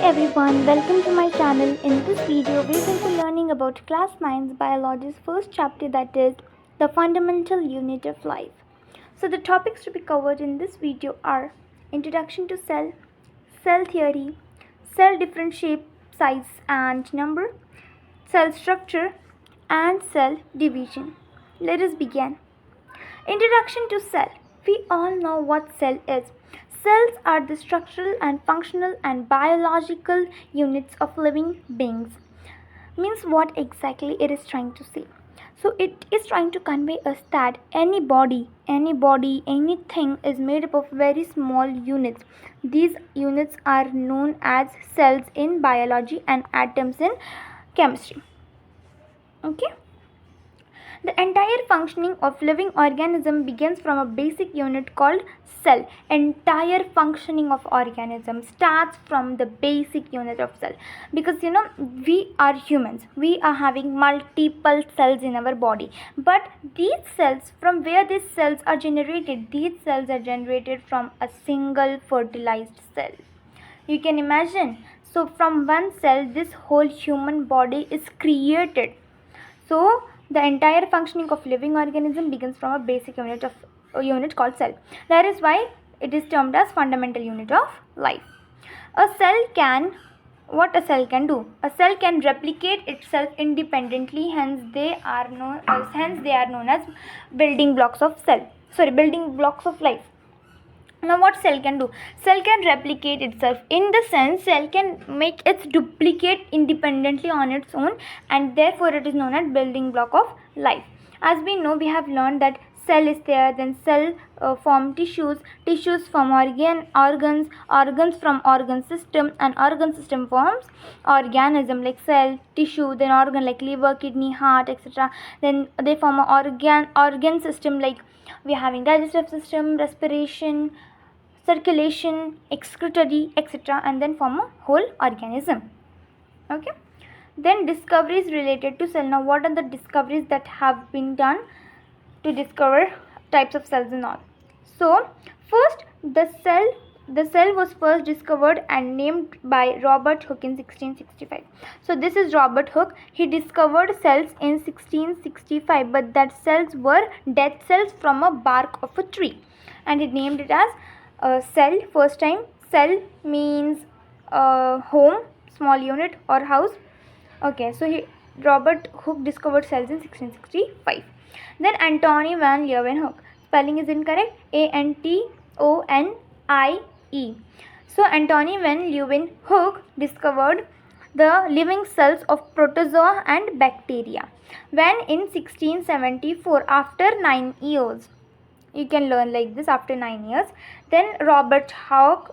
everyone, welcome to my channel. In this video, we're going to be learning about class 9's biology's first chapter, that is the fundamental unit of life. So the topics to be covered in this video are introduction to cell, cell theory, cell different shape, size and number, cell structure and cell division. Let us begin. Introduction to cell. We all know what cell is. Cells are the structural and functional and biological units of living beings. Means what exactly it is trying to say. So it is trying to convey us that any body, anything is made up of very small units. These units are known as cells in biology and atoms in chemistry. Okay. The entire functioning of living organism begins from a basic unit called cell. Entire functioning of organism starts from the basic unit of cell, because we are humans, we are having multiple cells in our body, but these cells, from where these cells are generated, these cells are generated from a single fertilized cell. You can imagine. So from one cell this whole human body is created. So the entire functioning of living organism begins from a basic unit called cell. That is why it is termed as fundamental unit of life. What a cell can do? A cell can replicate itself independently. Hence they are known as building blocks of life. Now what cell can do? Cell can replicate itself, in the sense cell can make its duplicate independently on its own, and therefore it is known as building block of life. As we know, we have learned that cell is there, then cell form tissues form organs from organ system, and organ system forms organism like cell, tissue, then organ like liver, kidney, heart, etc. Then they form an organ system, like we are having digestive system, respiration, circulation, excretory, etc., and then form a whole organism. Okay. Then discoveries related to cell. Now what are the discoveries that have been done to discover types of cells and all? So first, the cell was first discovered and named by Robert Hooke in 1665. So this is Robert Hooke. He discovered cells in 1665, but that cells were dead cells from a bark of a tree, and he named it as cell. First time, cell means home, small unit or house. Okay, so Robert Hooke discovered cells in 1665. Then Antony van Leeuwenhoek. Spelling is incorrect. Antoniie. So Antony van Leeuwenhoek discovered the living cells of protozoa and bacteria. When in 1674, after 9 years. You can learn like this, after 9 years. Then Robert Brown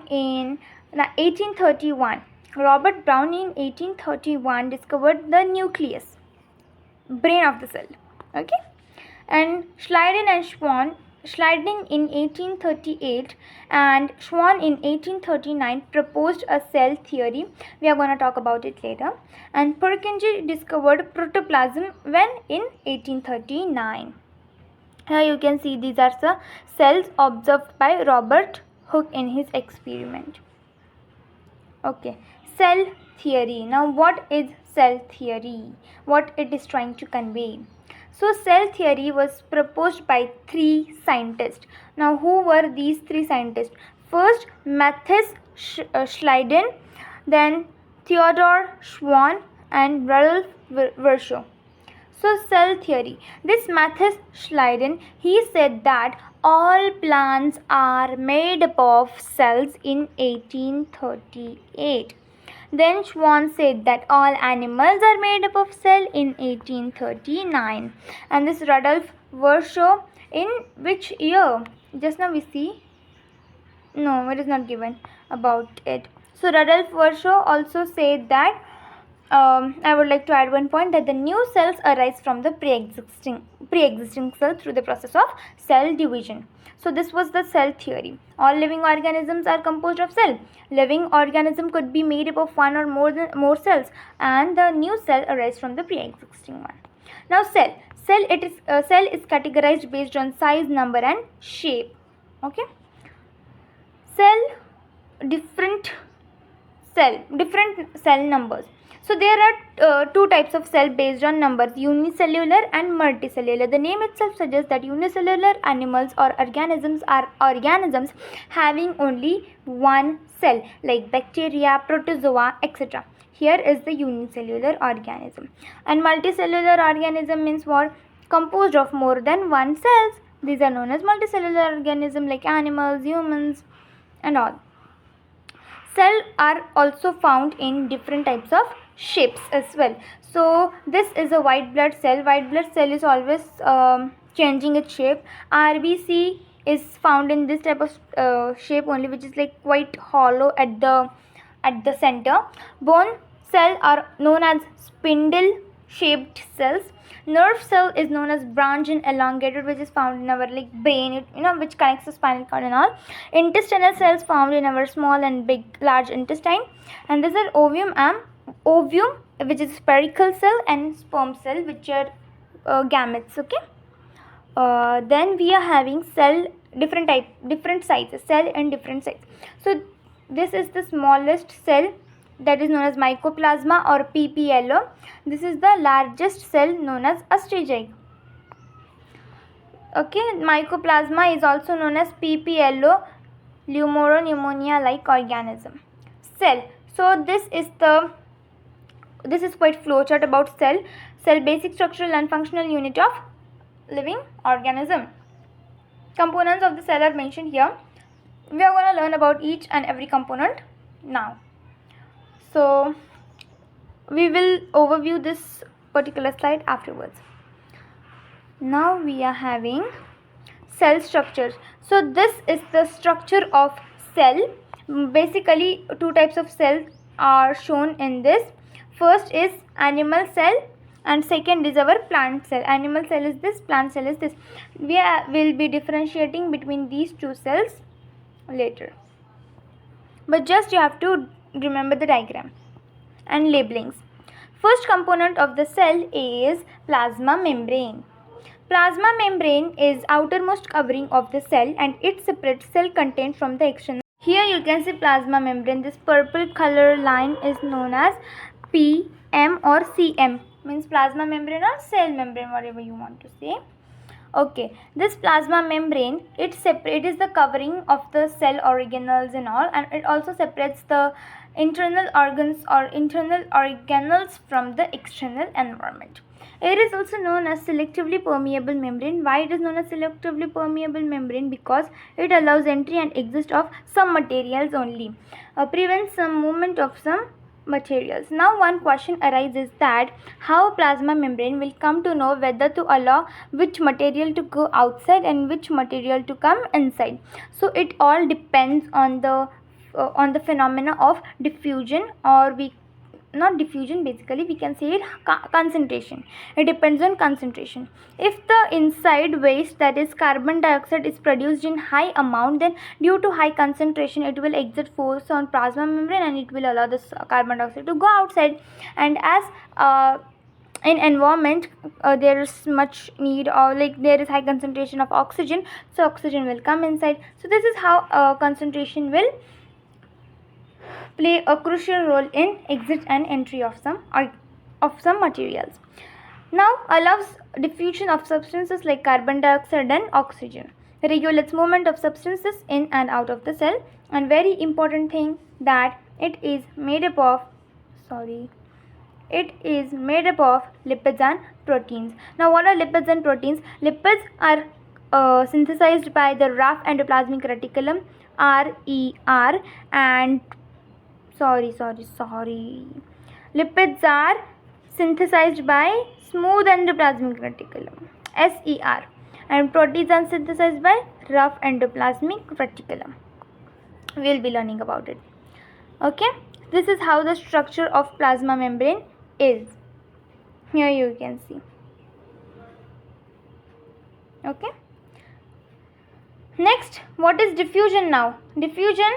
in 1831. Robert Brown in 1831 discovered the nucleus, brain of the cell. Okay. And Schleiden in 1838 and Schwann in 1839 proposed a cell theory. We are going to talk about it later. And Purkinje discovered protoplasm when in 1839. Here you can see these are the cells observed by Robert Hooke in his experiment. Okay, cell theory. Now what is cell theory? What it is trying to convey? So cell theory was proposed by 3 scientists. Now who were these 3 scientists? First, Matthias Schleiden, then Theodor Schwann and Rudolf Virchow. So cell theory. This Matthias Schleiden, he said that all plants are made up of cells in 1838. Then Schwann said that all animals are made up of cell in 1839. And this Rudolf Virchow, in which year? Just now we see. No, it is not given about it. So Rudolf Virchow also said that I would like to add one point, that the new cells arise from the pre-existing cell through the process of cell division. So this was the cell theory. All living organisms are composed of cell. Living organism could be made up of one or more cells, and the new cell arises from the pre-existing one. Now cell is categorized based on size, number and shape. Okay. cell different different cell numbers. So there are two types of cell based on numbers, unicellular and multicellular. The name itself suggests that unicellular animals or organisms are organisms having only one cell, like bacteria, protozoa, etc. Here is the unicellular organism. And multicellular organism means what? Composed of more than one cells. These are known as multicellular organisms, like animals, humans, and all. Cells are also found in different types of shapes as well. So this is a white blood cell. White blood cell is always changing its shape. RBC is found in this type of shape only, which is like quite hollow at the center. Bone cell are known as spindle shaped cells. Nerve cell is known as branch and elongated, which is found in our like brain, which connects the spinal cord and all. Intestinal cells found in our small and large intestine. And these are ovum, which is spherical cell, and sperm cell, which are gametes. Okay. Then we are having cell different sizes, cell in different sizes. So this is the smallest cell, that is known as mycoplasma or PPLO. This is the largest cell, known as astrozyte. Okay, mycoplasma is also known as PPLO, pneumonia-like organism. Cell. So this is quite flowchart about cell. Cell, basic structural and functional unit of living organism. Components of the cell are mentioned here. We are going to learn about each and every component now. So we will overview this particular slide afterwards. Now we are having cell structures. So this is the structure of cell. Basically, two types of cells are shown in this. First is animal cell, and second is our plant cell. Animal cell is this, plant cell is this. We will be differentiating between these two cells later, but just you have to remember the diagram and labelings. First component of the cell is plasma membrane. Plasma membrane is outermost covering of the cell, and it separates cell content from the external. Here you can see plasma membrane. This purple color line is known as PM or CM, means plasma membrane or cell membrane, whatever you want to say. Okay, this plasma membrane, it is the covering of the cell organelles and all, and it also separates the internal organs or internal organelles from the external environment. It is also known as selectively permeable membrane. Why it is known as selectively permeable membrane? Because it allows entry and exit of some materials only, prevents some movement of some materials. Now one question arises that how plasma membrane will come to know whether to allow which material to go outside and which material to come inside. So it all depends on the phenomena of diffusion, or not diffusion, basically we can say it concentration. It depends on concentration. If the inside waste, that is carbon dioxide, is produced in high amount, then due to high concentration it will exert force on plasma membrane and it will allow this carbon dioxide to go outside. And as in environment there is much need, or like there is high concentration of oxygen, so oxygen will come inside. So this is how concentration will play a crucial role in exit and entry of some materials. Now allows diffusion of substances like carbon dioxide and oxygen, regulates movement of substances in and out of the cell, and very important thing that it is made up of lipids and proteins. Now what are lipids and proteins? Lipids are synthesized by the rough endoplasmic reticulum, RER, and lipids are synthesized by smooth endoplasmic reticulum, SER, and proteins are synthesized by rough endoplasmic reticulum. We will be learning about it. Okay, this is how the structure of plasma membrane is. Here you can see. Okay, next, what is diffusion? Now diffusion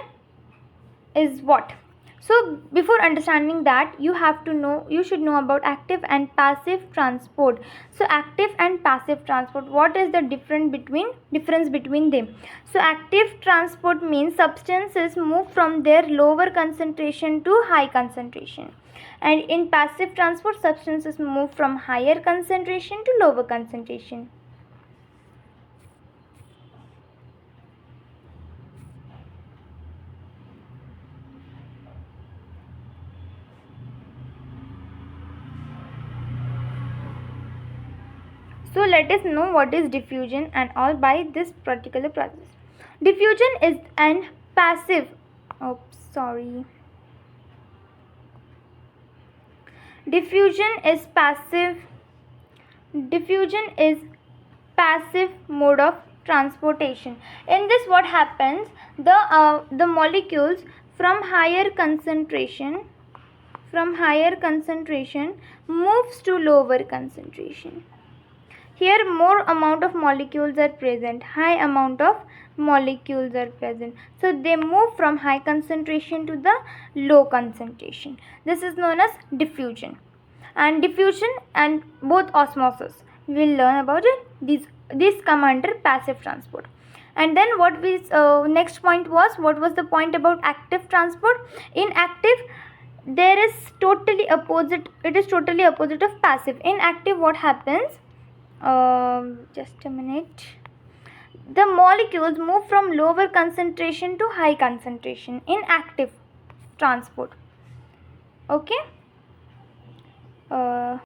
is what? So before understanding that, you should know about active and passive transport. So active and passive transport, what is the difference between them? So active transport means substances move from their lower concentration to high concentration, and in passive transport substances move from higher concentration to lower concentration. So let us know what is diffusion and all by this particular process. Diffusion is an passive, oh sorry, diffusion is passive diffusion is passive mode of transportation. In this, what happens, the molecules from higher concentration moves to lower concentration. Here more amount of molecules are present, high amount of molecules are present, so they move from high concentration to the low concentration. This is known as diffusion. And diffusion and both osmosis, we will learn about it. These come under passive transport. And then what we next point was, what was the point about active transport? In active, there is totally opposite, it is totally opposite of passive. In active, what happens, just a minute, the molecules move from lower concentration to high concentration in active transport. Okay,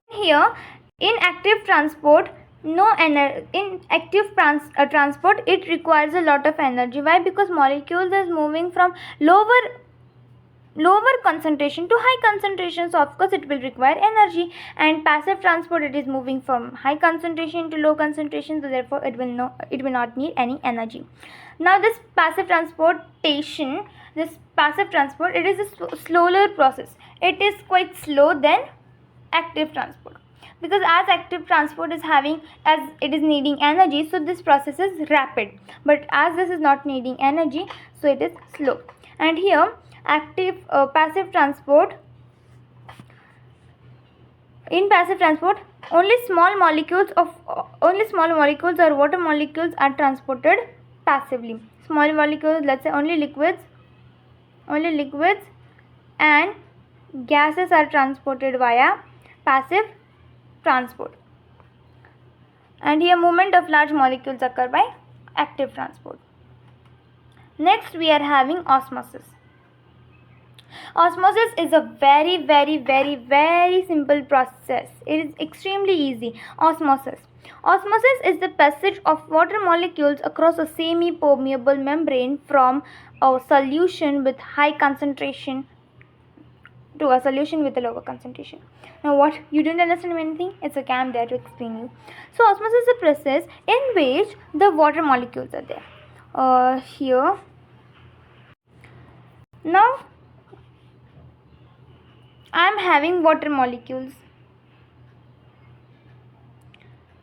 here in active transport, in active transport, it requires a lot of energy. Why? Because molecules is moving from lower concentration to high concentration, so of course it will require energy. And passive transport, it is moving from high concentration to low concentration, so therefore it will not need any energy. Now this passive transport, it is a slower process. It is quite slow than active transport, because as active transport is needing energy, so this process is rapid, but as this is not needing energy, so it is slow. And here passive transport, in passive transport, only small molecules or water molecules are transported passively. Small molecules, let's say only liquids and gases are transported via passive transport. And here movement of large molecules occur by active transport. Next we are having osmosis. Osmosis is a very, very, very, very simple process. It is extremely easy. Osmosis is the passage of water molecules across a semi-permeable membrane from a solution with high concentration to a solution with a lower concentration. Now what, you didn't understand anything? It's okay, I'm there to explain you. So osmosis is a process in which the water molecules are there. Here now I am having water molecules.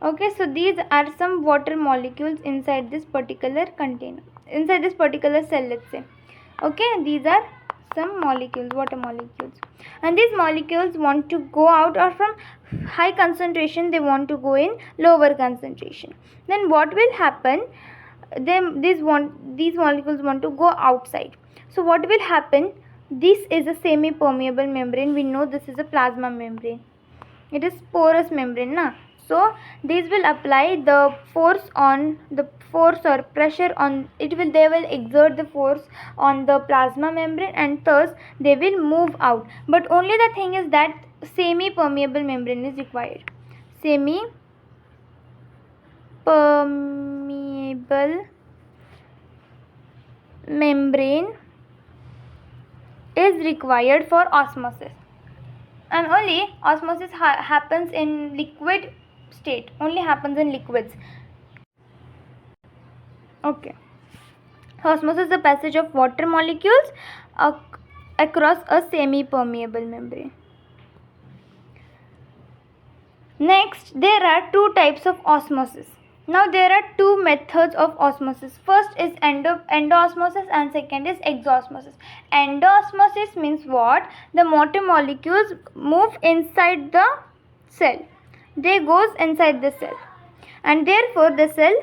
Okay, so these are some water molecules inside this particular container, inside this particular cell, let's say. Okay, these are some molecules, water molecules, and these molecules want to go out, or from high concentration they want to go in lower concentration. Then what will happen, these molecules want to go outside. So what will happen, this is a semi-permeable membrane. We know this is a plasma membrane. It is porous membrane, na? So these will apply the force or pressure on it. They will exert the force on the plasma membrane, and thus they will move out. But only the thing is that semi-permeable membrane is required. Semi-permeable membrane is required for osmosis, and only osmosis happens in liquid state, only happens in liquids. Okay, osmosis is the passage of water molecules across a semi-permeable membrane. Next, there are two types of osmosis. Now there are two methods of osmosis. First is endoosmosis and second is exosmosis. Endoosmosis means what? The water molecules move inside the cell. They goes inside the cell and therefore the cell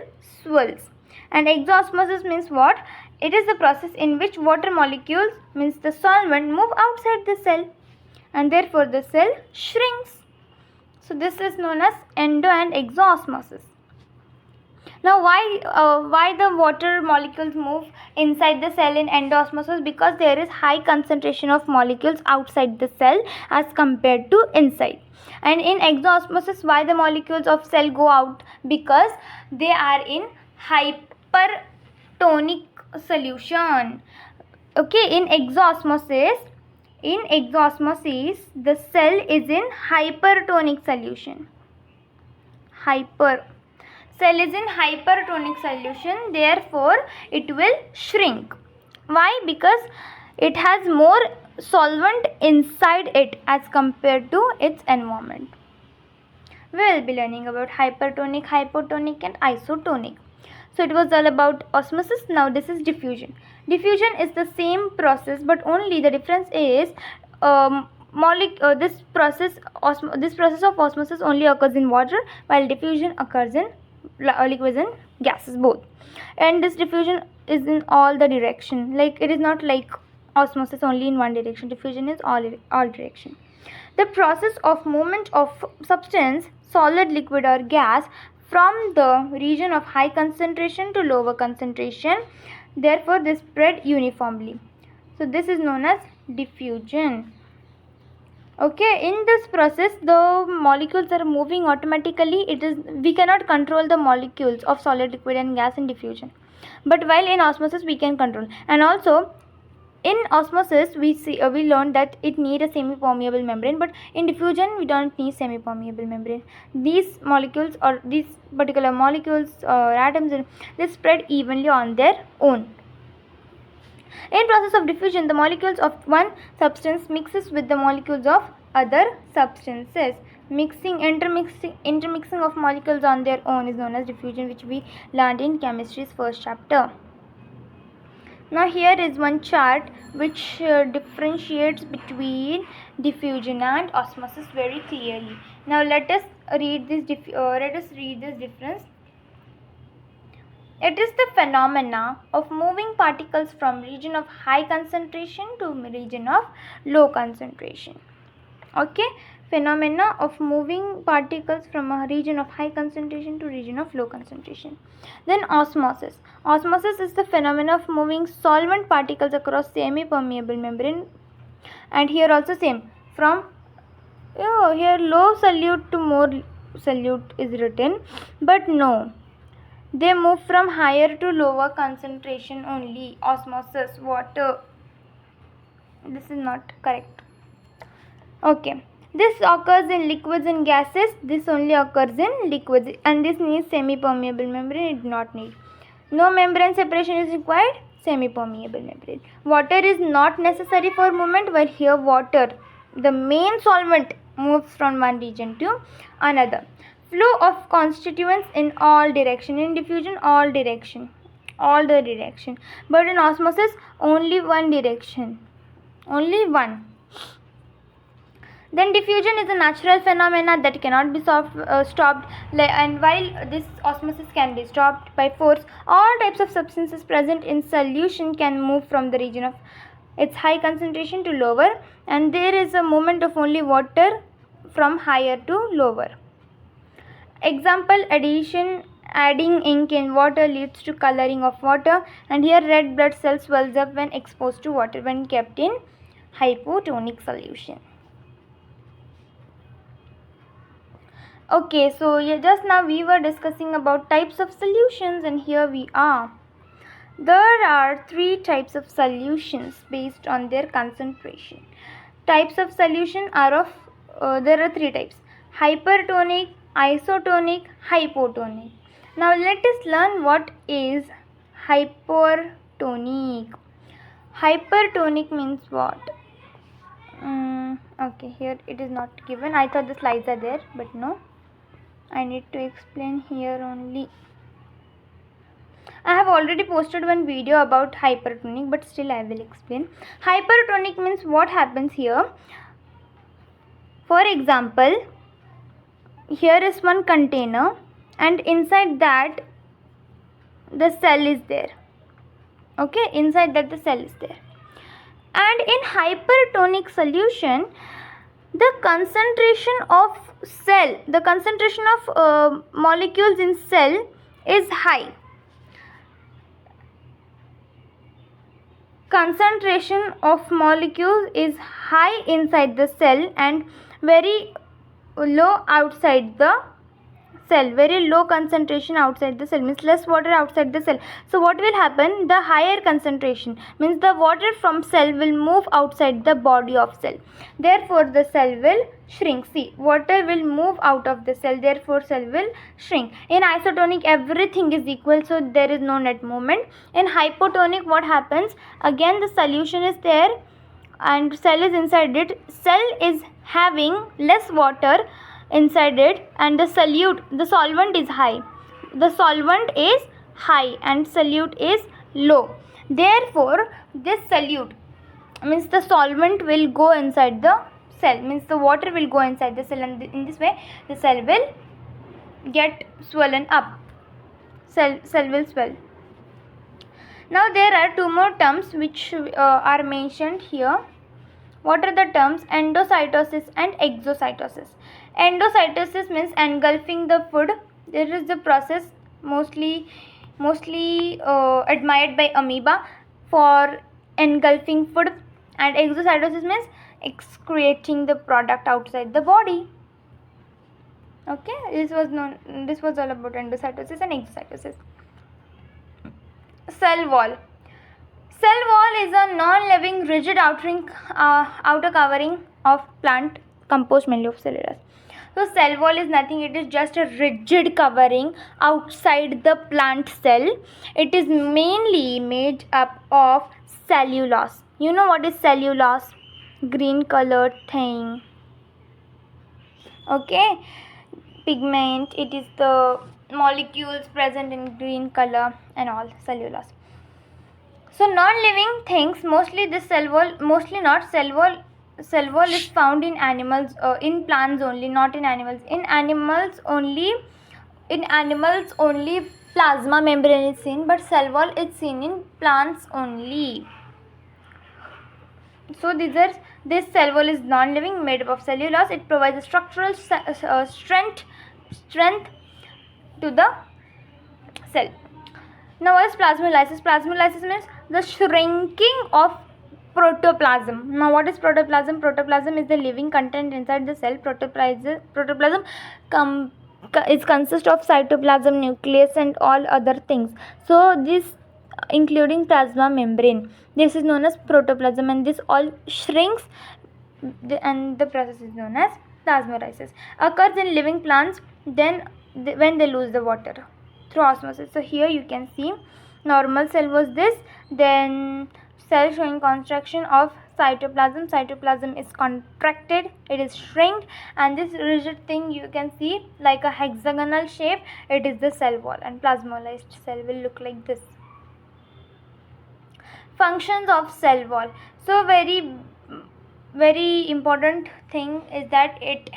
swells. And exosmosis means what? It is the process in which water molecules, means the solvent, move outside the cell and therefore the cell shrinks. So this is known as endo and exosmosis. Now why the water molecules move inside the cell in endoosmosis? Because there is high concentration of molecules outside the cell as compared to inside. And in exosmosis, why the molecules of cell go out? Because they are in hypertonic solution. Okay, in exosmosis the cell is in hypertonic solution. Cell is in hypertonic solution, therefore it will shrink. Why? Because it has more solvent inside it as compared to its environment. We will be learning about hypertonic, hypotonic and isotonic. So it was all about osmosis. Now this is diffusion. Diffusion is the same process, but only the difference is this process of osmosis only occurs in water, while diffusion occurs in liquids and gases both. And this diffusion is in all the direction. Like it is not like osmosis only in one direction. Diffusion is all direction. The process of movement of substance, solid, liquid or gas, from the region of high concentration to lower concentration, therefore they spread uniformly. So this is known as diffusion. Okay, in this process the molecules are moving automatically. We cannot control the molecules of solid, liquid and gas in diffusion, but while in osmosis we can control. And also in osmosis we learned that it needs a semi-permeable membrane, but in diffusion we don't need semi-permeable membrane. These molecules or these particular molecules or atoms, they spread evenly on their own. In process of diffusion, the molecules of one substance mixes with the molecules of other substances. Intermixing of molecules on their own is known as diffusion, which we learned in chemistry's first chapter. Now here is one chart which differentiates between diffusion and osmosis very clearly. Now let us read this difference. It is the phenomena of moving particles from region of high concentration to region of low concentration. Okay, phenomena of moving particles from a region of high concentration to region of low concentration. Then osmosis. Osmosis is the phenomena of moving solvent particles across semi-permeable membrane, and here also same, from here low solute to more solute is written, but no, they move from higher to lower concentration only. Osmosis, water, this is not correct. Okay, this occurs in liquids and gases. This only occurs in liquids, and this needs semi-permeable membrane. It do not need. No membrane separation is required. Semi-permeable membrane. Water is not necessary for movement, while here water, the main solvent, moves from one region to another. Flow of constituents in all direction. In diffusion, all the direction, but in osmosis only one direction, only one. Then diffusion is a natural phenomena that cannot be stopped, and while this osmosis can be stopped by force, all types of substances present in solution can move from the region of its high concentration to lower, and there is a movement of only water from higher to lower. Example, adding ink in water leads to coloring of water, and here red blood cells swells up when exposed to water when kept in hypotonic solution. Okay, so just now we were discussing about types of solutions, and here we are. There are three types of solutions based on their concentration. Types of solution are there are three types: hypertonic, isotonic, hypotonic. Now let us learn what is hypertonic. Hypertonic means what? Okay, here it is not given. I thought the slides are there, but no. I need to explain here only. I have already posted one video about hypertonic, but still I will explain. Hypertonic means what happens here. For example, here is one container and inside that the cell is there. Okay, inside that the cell is there. And in hypertonic solution, the concentration of molecules in cell is high. Concentration of molecules is high inside the cell and very low outside the cell. Very low concentration outside the cell means less water outside the cell. So what will happen? The higher concentration means the water from cell will move outside the body of cell. Therefore the cell will shrink. See, water will move out of the cell, therefore cell will shrink. In isotonic everything is equal, so there is no net movement. In hypotonic what happens? Again the solution is there and cell is inside it. Cell is having less water inside it and the solvent is high. The solvent is high and solute is low. Therefore this solute means the solvent will go inside the cell, means the water will go inside the cell, and in this way the cell will get swollen up. Cell will swell. Now there are two more terms which are mentioned here. What are the terms? Endocytosis and exocytosis. Endocytosis means engulfing the food. There is the process mostly admired by amoeba for engulfing food, and exocytosis means excreting the product outside the body. Okay, this was all about endocytosis and exocytosis. Cell wall. Cell wall is a non-living rigid outer covering of plant composed mainly of cellulose. So cell wall is nothing, it is just a rigid covering outside the plant cell. It is mainly made up of cellulose. You know what is cellulose? Green colored thing. Okay, pigment, it is the molecules present in green color and all, cellulose. So non-living things, mostly this cell wall is found in animals, in plants only, not in animals. In animals only plasma membrane is seen, but cell wall is seen in plants only. So this cell wall is non-living, made up of cellulose. It provides a structural strength to the cell. Now what is plasmolysis? Plasmolysis means the shrinking of protoplasm. Now what is protoplasm? Protoplasm is the living content inside the cell. Protoplasm consists of cytoplasm, nucleus and all other things. So this including plasma membrane. This is known as protoplasm, and this all shrinks and the process is known as plasmolysis. Occurs in living plants when they lose the water through osmosis. So here you can see normal cell was this, then cell showing construction of cytoplasm. Cytoplasm is contracted, it is shrinked, and this rigid thing you can see like a hexagonal shape, it is the cell wall, and plasmolyzed cell will look like this. Functions of cell wall. So very important thing is that it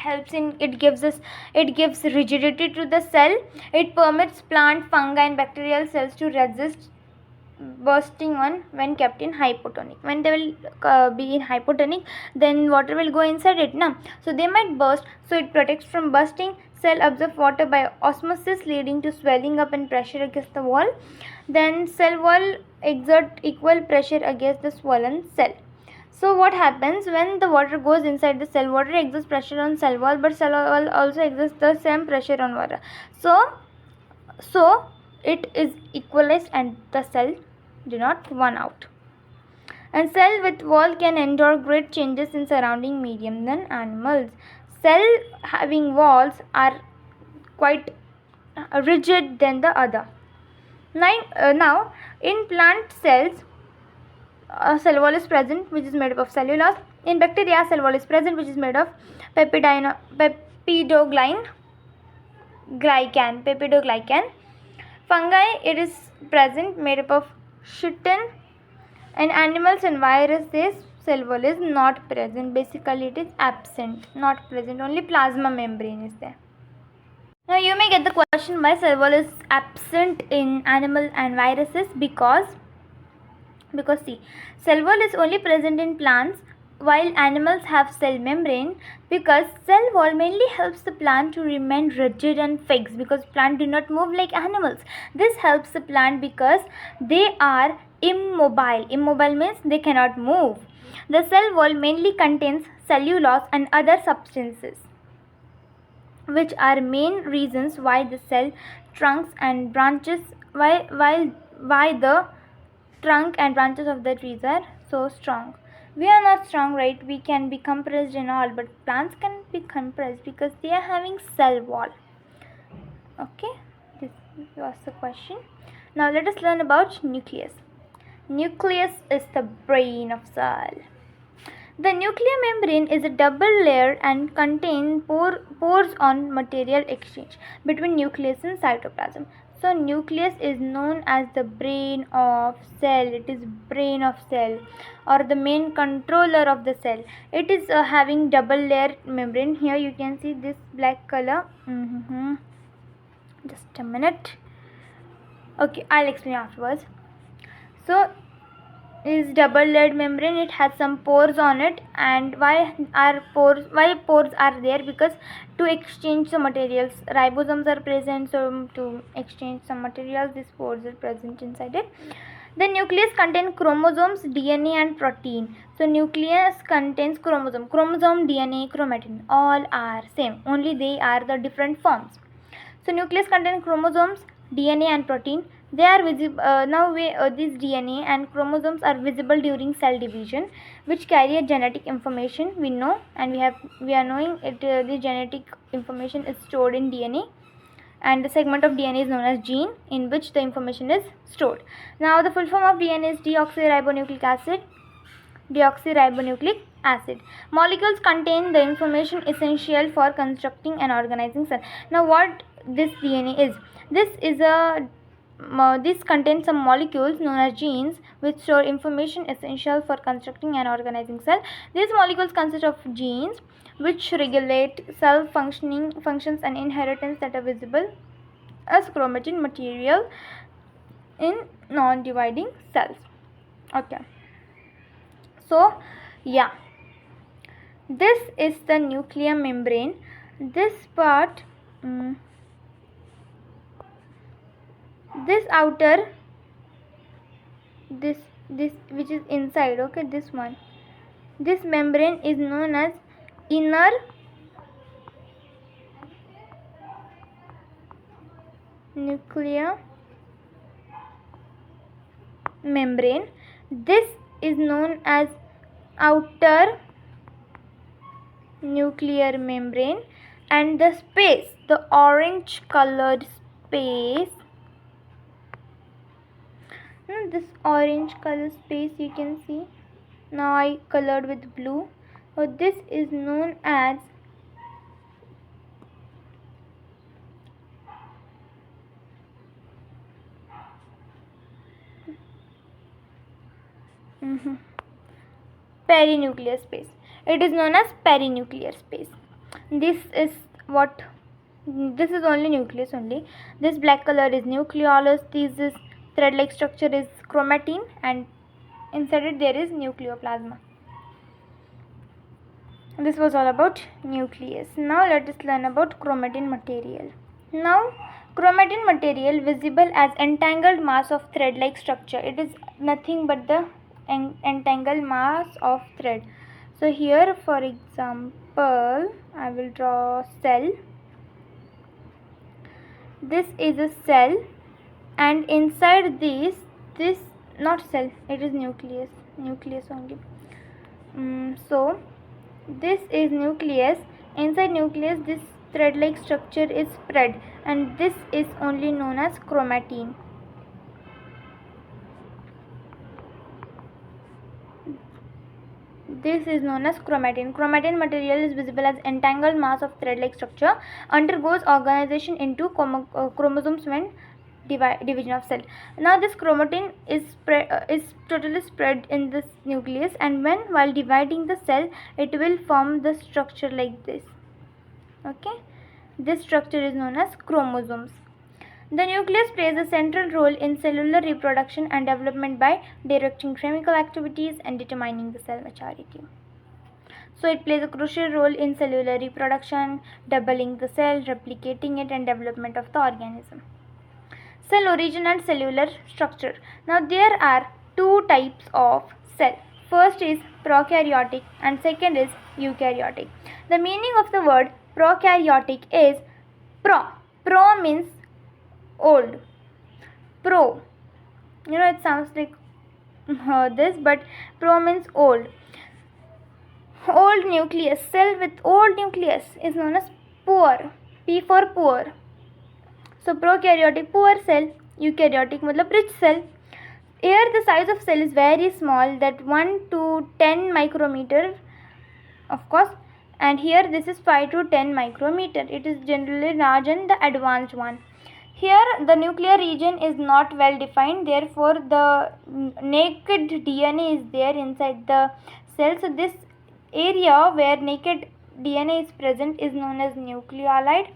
gives rigidity to the cell. It permits plant, fungi and bacterial cells to resist bursting when kept in hypotonic. When they will be in hypotonic, then water will go inside it now, so they might burst, so it protects from bursting. Cell absorbs water by osmosis, leading to swelling up and pressure against the wall. Then cell wall exert equal pressure against the swollen cell. So what happens when the water goes inside the cell? Water exerts pressure on cell wall, but cell wall also exerts the same pressure on water. So it is equalized and the cell do not run out. And cell with wall can endure great changes in surrounding medium than animals. Cell having walls are quite rigid than the other. Now in plant cells, cell wall is present, which is made up of cellulose. In bacteria, cell wall is present, which is made of peptidoglycan. Fungi, it is present, made up of chitin. In animals and viruses, this cell wall is not present. Basically, it is absent, not present. Only plasma membrane is there. Now, you may get the question why cell wall is absent in animal and viruses, because see, cell wall is only present in plants while animals have cell membrane, because cell wall mainly helps the plant to remain rigid and fixed, because plants do not move like animals. This helps the plant because they are immobile. Immobile means they cannot move. The cell wall mainly contains cellulose and other substances, which are main reasons why the cell trunks and branches why the trunk and branches of the trees are so strong. We are not strong, right? We can be compressed and all, but plants can be compressed because they are having cell wall. Okay, this was the question. Now let us learn about nucleus. Nucleus is the brain of cell. The nuclear membrane is a double layer and contains pores on material exchange between nucleus and cytoplasm. So nucleus is known as the brain of cell. It is brain of cell, or the main controller of the cell. It is having double layer membrane. Here you can see this black color. Just a minute. Okay, I'll explain afterwards. So is double layered membrane. It has some pores on it. And why pores are there? Because to exchange the materials, ribosomes are present, so to exchange some materials, these pores are present inside it. The nucleus contains chromosomes, DNA and protein. So nucleus contains chromosome, DNA, chromatin, all are same, only they are the different forms. So nucleus contains chromosomes, DNA and protein. They are visible these DNA and chromosomes are visible during cell division, which carry a genetic information. We know, and we are knowing it. The genetic information is stored in DNA, and the segment of DNA is known as gene, in which the information is stored. Now the full form of DNA is deoxyribonucleic acid. Deoxyribonucleic acid. Molecules contain the information essential for constructing and organizing cell. Now what this DNA is? This contains some molecules known as genes, which store information essential for constructing and organizing cell. These molecules consist of genes, which regulate cell functions and inheritance, that are visible as chromatin material in non-dividing cells. Okay. So, yeah, this is the nuclear membrane. This part, this outer, this which is inside, okay, this one, this membrane is known as inner nuclear membrane. This is known as outer nuclear membrane, and the space, the orange colored space, this orange color space you can see. Now I colored with blue. So this is known as perinuclear space. It is known as perinuclear space. This is only nucleus only. This black color is nucleolus. This thread-like structure is chromatin, and inside it there is nucleoplasma. This was all about nucleus. Now let us learn about chromatin material. Now chromatin material visible as entangled mass of thread-like structure. It is nothing but the entangled mass of thread. So here, for example, I will draw cell. This is a cell, and inside this not cell, it is nucleus only. So this is nucleus. Inside nucleus, this thread-like structure is spread, and this is only known as chromatin. This is known as chromatin. Chromatin material is visible as entangled mass of thread-like structure, undergoes organization into chromosomes when division of cell. Now this chromatin is totally spread in this nucleus, and while dividing the cell, it will form the structure like this. Okay, this structure is known as chromosomes. The nucleus plays a central role in cellular reproduction and development by directing chemical activities and determining the cell maturity. So it plays a crucial role in cellular reproduction, doubling the cell, replicating it, and development of the organism. Cell origin and cellular structure. Now there are two types of cell. First is prokaryotic and second is eukaryotic. The meaning of the word prokaryotic is pro. Pro means old. Pro. It sounds like this, but pro means old. Old nucleus. Cell with old nucleus is known as poor. P for poor. So prokaryotic poor cell, eukaryotic matlab rich cell. Here the size of cell is very small, that 1 to 10 micrometer, of course, and here this is 5 to 10 micrometer. It is generally large and the advanced one. Here the nuclear region is not well defined, therefore the naked DNA is there inside the cell. So this area where naked DNA is present is known as nucleolide,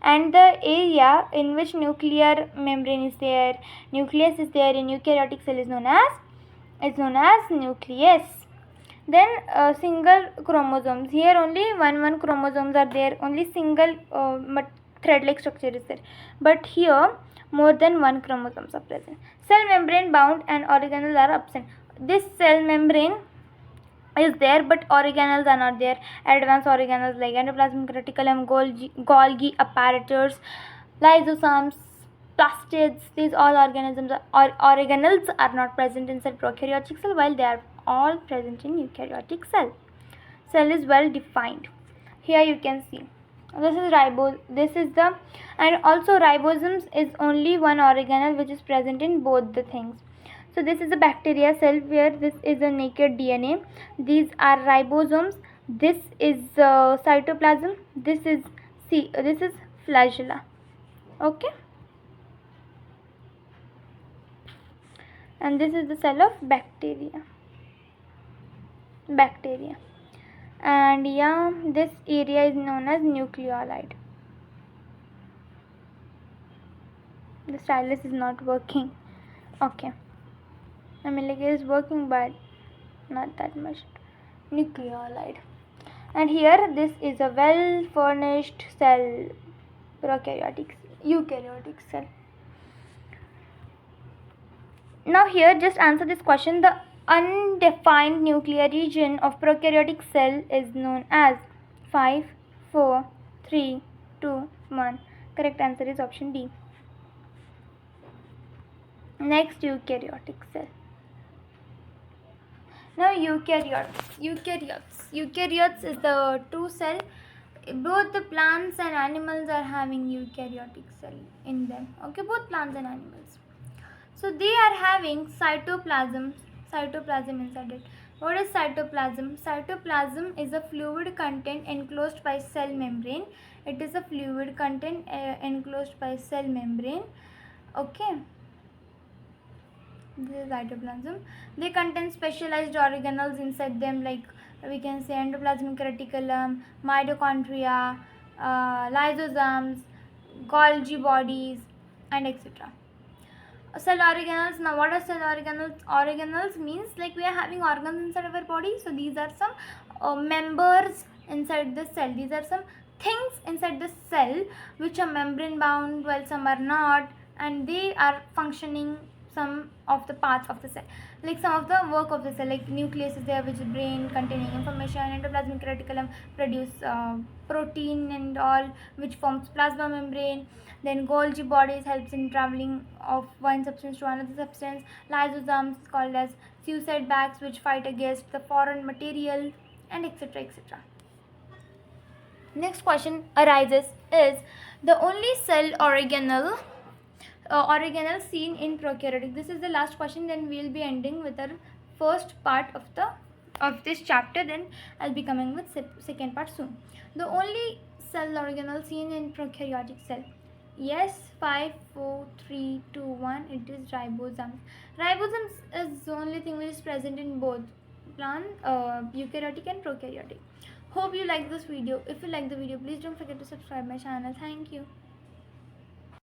and the area in which nuclear membrane is there, nucleus is there in eukaryotic cell is known as nucleus. Then single chromosomes. Here only one chromosomes are there, only single thread-like structure is there. But here more than one chromosomes are present. Cell membrane bound and organelles are absent. This cell membrane is there, but organelles are not there. Advanced organelles like endoplasmic reticulum, Golgi apparatus, lysosomes, plastids, these all organisms organelles are not present inside prokaryotic cell, while they are all present in eukaryotic cell. Cell is well defined. Here you can see this is and also ribosomes is only one organelle which is present in both the things. So this is a bacteria cell where this is a naked DNA. These are ribosomes. This is cytoplasm. This is flagella. Okay. And this is the cell of bacteria. And yeah, this area is known as nucleolide. The stylus is not working. Okay. I mean, like, it is working, but not that much. Nucleolide. And here this is a well furnished cell, eukaryotic cell. Now here just answer this question. The undefined nuclear region of prokaryotic cell is known as 5, 4, 3, 2, 1. Correct answer is option D. Next, eukaryotic cell. Now eukaryotes is the two cell. Both the plants and animals are having eukaryotic cell in them. Okay, both plants and animals. So they are having cytoplasm inside it. What is cytoplasm? Cytoplasm is a fluid content enclosed by cell membrane. It is a fluid content enclosed by cell membrane. Okay. This is cytoplasm. They contain specialized organelles inside them, like we can say endoplasmic reticulum, mitochondria, lysosomes, Golgi bodies, and etc. Cell organelles. Now what are cell organelles? Organelles means like we are having organs inside our body. So these are some members inside the cell. These are some things inside the cell which are membrane bound while some are not, and they are functioning some of the parts of the cell, like some of the work of the cell, like nucleus is there which is brain containing information, endoplasmic reticulum produce protein and all which forms plasma membrane, then Golgi bodies helps in traveling of one substance to another substance, lysosomes called as suicide bags which fight against the foreign material, and etc. Next question arises is the only cell organelle seen in prokaryotic. This is the last question, then we will be ending with our first part of this chapter, then I'll be coming with second part soon. The only cell organelle seen in prokaryotic cell, Yes, 5, 4, 3, 2, 1. It is ribosomes. Ribosomes is the only thing which is present in both plant, eukaryotic and prokaryotic. Hope you like this video. If you like the video, please don't forget to subscribe my channel. Thank you.